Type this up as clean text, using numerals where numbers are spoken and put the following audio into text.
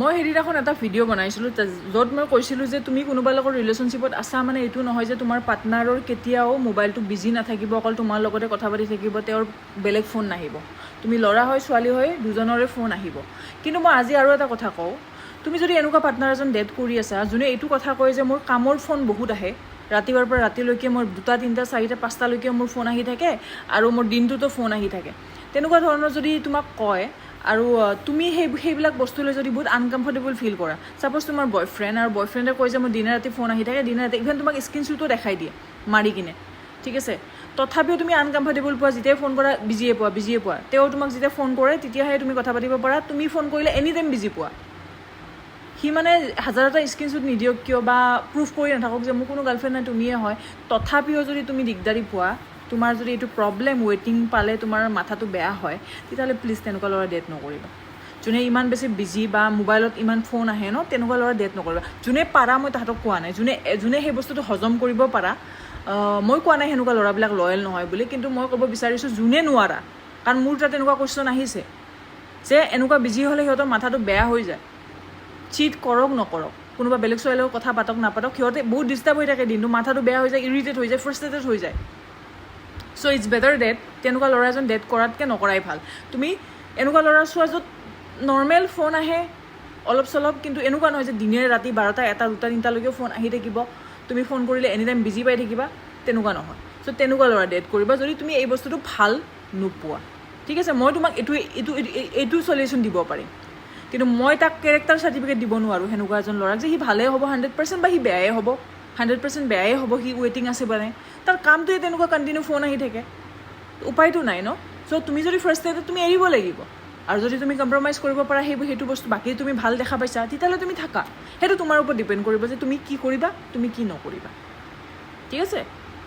মই সেইদিনাখন এটা ভিডিঅ' বনাইছিলোঁ য'ত মই কৈছিলোঁ যে তুমি কোনোবা লগত ৰিলেশ্যনশ্বিপত আছা মানে এইটো নহয় যে তোমাৰ পাৰ্টনাৰৰ কেতিয়াও মোবাইলটো বিজি নাথাকিব, অকল তোমাৰ লগতে কথা পাতি থাকিব, তেওঁৰ বেলেগ ফোন নাহিব। তুমি ল'ৰা হয় ছোৱালী হয় দুজনৰে ফোন আহিব। কিন্তু মই আজি আৰু এটা কথা কওঁ, তুমি যদি এনেকুৱা পাৰ্টনাৰ এজন ডেট কৰি আছা যোনে এইটো কথা কয় যে মোৰ কামৰ ফোন বহুত আহে, ৰাতিপুৱাৰ পৰা ৰাতিলৈকে মোৰ 2টা 3টা 4টা 5টালৈকে মোৰ ফোন আহি থাকে আৰু মোৰ দিনটোতো ফোন আহি থাকে, তেনেকুৱা ধৰণৰ যদি তোমাক কয় আৰু তুমি সেইবিলাক বস্তুলৈ যদি বহুত আনকমফৰ্টেবল ফিল কৰা, ছাপ'জ তোমাৰ বয়ফ্ৰেণ্ড আৰু বয়ফ্ৰেণ্ডে কয় যে মোৰ দিনে ৰাতি ফোন আহি থাকে, দিনে ৰাতি ইভেন তোমাক স্ক্ৰীনশ্বটো দেখাই দিয়ে মাৰি কিনে, ঠিক আছে, তথাপিও তুমি আনকমফৰ্টেবল পোৱা, যেতিয়াই ফোন কৰা বিজিয়ে পোৱা, তেওঁ তোমাক যেতিয়া ফোন কৰে তেতিয়াহে তুমি কথা পাতিব পাৰা, তুমি ফোন কৰিলে এনি টাইম বিজি পোৱা। সি মানে হাজাৰটা স্ক্ৰীনশ্বট নিদিয়ক কিয় বা প্ৰুফ কৰি নাথাকক যে মোৰ কোনো গাৰ্লফ্ৰেণ্ড নাই তুমিয়ে হয়, তথাপিও যদি তুমি দিগদাৰি পোৱা, তোমাৰ যদি এইটো প্ৰব্লেম ৱেইটিং পালে তোমাৰ মাথাটো বেয়া হয়, তেতিয়াহ'লে প্লিজ তেনেকুৱা ল'ৰা ডেট নকৰিবা। যোনে ইমান বেছি বিজি বা মোবাইলত ইমান ফোন আহে ন, তেনেকুৱা ল'ৰা ডেট নকৰিবা। যোনে পাৰা মই তাহাঁতক কোৱা নাই, যোনে সেই বস্তুটো হজম কৰিব পাৰা, মই কোৱা নাই সেনেকুৱা ল'ৰাবিলাক লয়েল নহয় বুলি, কিন্তু মই ক'ব বিচাৰিছোঁ যোনে নোৱাৰা, কাৰণ মোৰ তাত এনেকুৱা কুৱেশ্যন আহিছে যে এনেকুৱা বিজি হ'লে সিহঁতৰ মাথাটো বেয়া হৈ যায়। চিট কৰক নকৰক, কোনোবা বেলেগ ছোৱালীৰ লগত কথা পাতক নাপাতক, সিহঁতে বহুত ডিষ্টাৰ্ব হৈ থাকে দিনটো, মাথাটো বেয়া হৈ যায়, ইৰিটেট হৈ যায়, ফ্ৰাষ্ট্ৰেটেড হৈ যায়। চ' ইটছ বেটাৰ ডেট তেনেকুৱা ল'ৰা এজন ডেট কৰাতকৈ নকৰাই ভাল। তুমি এনেকুৱা ল'ৰা চোৱা য'ত নৰ্মেল ফোন আহে অলপ চলপ, কিন্তু এনেকুৱা নহয় যে দিনে ৰাতি 12টা 1টা 2টা 3টালৈকে ফোন আহি থাকিব, তুমি ফোন কৰিলে এনি টাইম বিজি পাই থাকিবা, তেনেকুৱা নহয়। চ' তেনেকুৱা ল'ৰা ডেট কৰিবা যদি তুমি এই বস্তুটো ভাল নোপোৱা, ঠিক আছে। মই তোমাক এইটো চলিউশ্যন দিব পাৰিম, কিন্তু মই তাক কেৰেক্টাৰ চাৰ্টিফিকেট দিব নোৱাৰোঁ সেনেকুৱা এজন ল'ৰাক যে সি ভালেই হ'ব 100% বা সি বেয়াই হ'ব 100% বেয়াই হ'ব, সি ৱেইটিং আছে মানে তাৰ কামটোৱে তেনেকুৱা কণ্টিনিউ ফোন আহি থাকে, উপায়টো নাই ন। চ' তুমি যদি ফ্ৰাষ্ট্ৰেটেড তুমি এৰিব লাগিব, আৰু যদি তুমি কম্প্ৰমাইজ কৰিব পাৰা সেইটো বস্তু বাকী তুমি ভাল দেখা পাইছা, তেতিয়াহ'লে তুমি থাকা। সেইটো তোমাৰ ওপৰত ডিপেণ্ড কৰিব যে তুমি কি কৰিবা, তুমি কি নকৰিবা, ঠিক আছে।